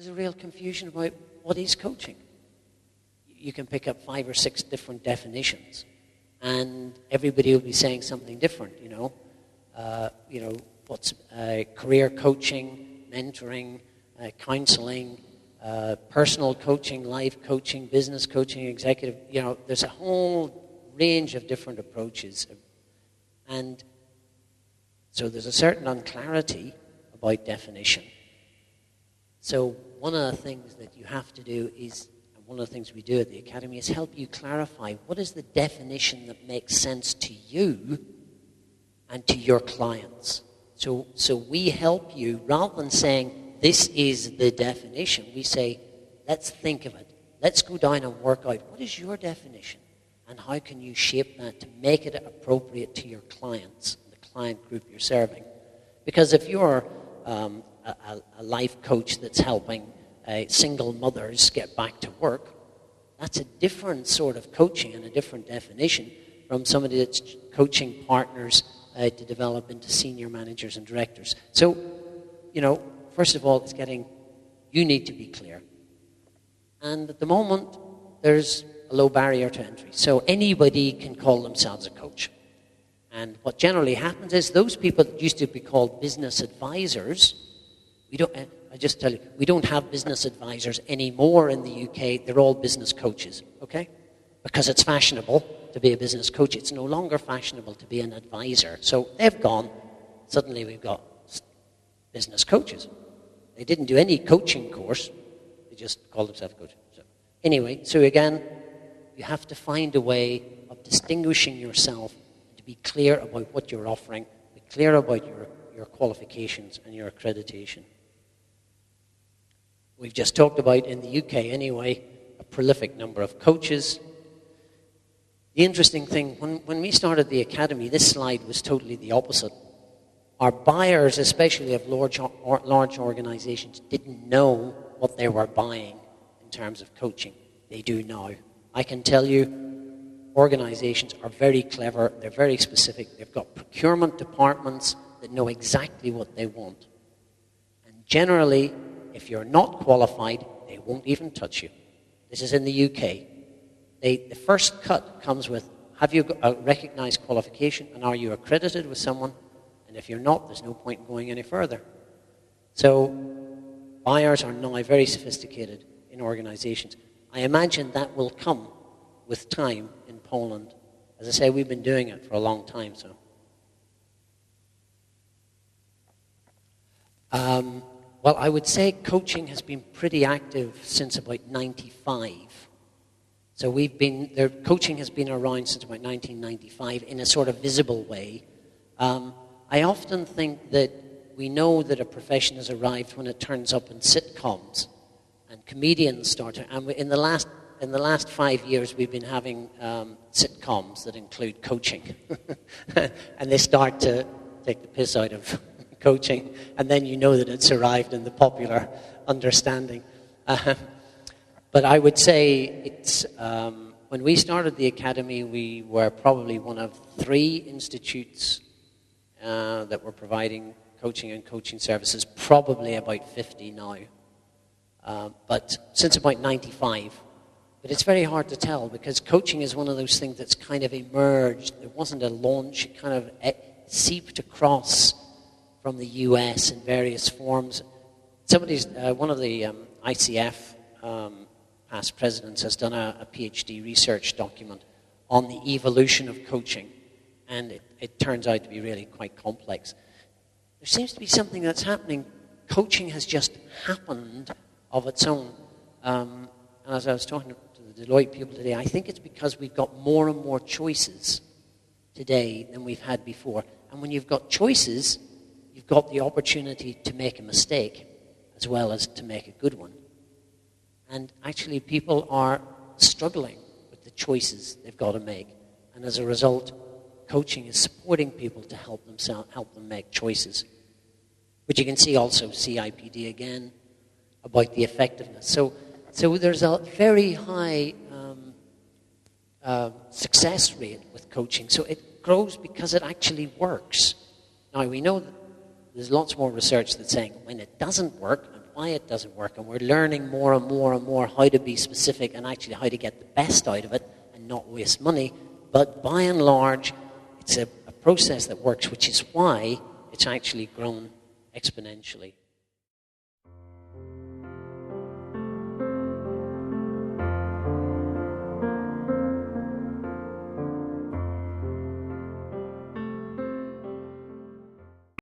there's a real confusion about what is coaching. You can pick up 5 or 6 different definitions, and everybody will be saying something different. What's career coaching, mentoring, counseling, personal coaching, life coaching, business coaching, executive. There's a whole range of different approaches, and so there's a certain unclarity about definition. So one of the things that you have to do is, and one of the things we do at the Academy, is help you clarify what is the definition that makes sense to you and to your clients. So we help you, rather than saying, this is the definition, we say, let's think of it. Let's go down and work out, what is your definition? And how can you shape that to make it appropriate to your clients, the client group you're serving? Because if you're a life coach that's helping single mothers get back to work, that's a different sort of coaching and a different definition from somebody that's coaching partners to develop into senior managers and directors. So, first of all, you need to be clear. And at the moment, there's a low barrier to entry. So anybody can call themselves a coach. And what generally happens is those people that used to be called business advisors, we don't have business advisors anymore in the UK. They're all business coaches, okay? Because it's fashionable to be a business coach. It's no longer fashionable to be an advisor. So they've gone. Suddenly we've got business coaches. They didn't do any coaching course. They just called themselves coaches. So anyway, so again, you have to find a way of distinguishing yourself, to be clear about what you're offering, be clear about your qualifications and your accreditation. We've just talked about, in the UK anyway, a prolific number of coaches. The interesting thing, when we started the Academy, this slide was totally the opposite. Our buyers, especially of large organizations, didn't know what they were buying in terms of coaching. They do now. I can tell you, organizations are very clever, they're very specific, they've got procurement departments that know exactly what they want. And generally, if you're not qualified, they won't even touch you. This is in the UK. The first cut comes with, have you got a recognized qualification, and are you accredited with someone? And if you're not, there's no point in going any further. So buyers are now very sophisticated in organizations. I imagine that will come with time in Poland. As I say, we've been doing it for a long time. So, well, I would say coaching has been pretty active since about 95. So coaching has been around since about 1995 in a sort of visible way. I often think that we know that a profession has arrived when it turns up in sitcoms, and comedians start to. And in the last 5 years, we've been having sitcoms that include coaching, and they start to take the piss out of coaching, and then you know that it's arrived in the popular understanding. But I would say it's when we started the Academy, we were probably one of 3 institutes that were providing coaching and coaching services, probably about 50 now. But since about 95. But it's very hard to tell, because coaching is one of those things that's kind of emerged. There wasn't a launch. It kind of seeped across from the US in various forms. One of the ICF past presidents has done a PhD research document on the evolution of coaching, and it turns out to be really quite complex. There seems to be something that's happening. Coaching has just happened of its own. And as I was talking to the Deloitte people today, I think it's because we've got more and more choices today than we've had before. And when you've got choices, you've got the opportunity to make a mistake as well as to make a good one. And actually, people are struggling with the choices they've got to make. And as a result, coaching is supporting people to help them make choices. Which you can see also CIPD again about the effectiveness. So there's a very high success rate with coaching. So it grows because it actually works. Now, we know that there's lots more research that's saying when it doesn't work, and why it doesn't work, and we're learning more and more and more how to be specific and actually how to get the best out of it and not waste money. But by and large, it's a process that works, which is why it's actually grown exponentially.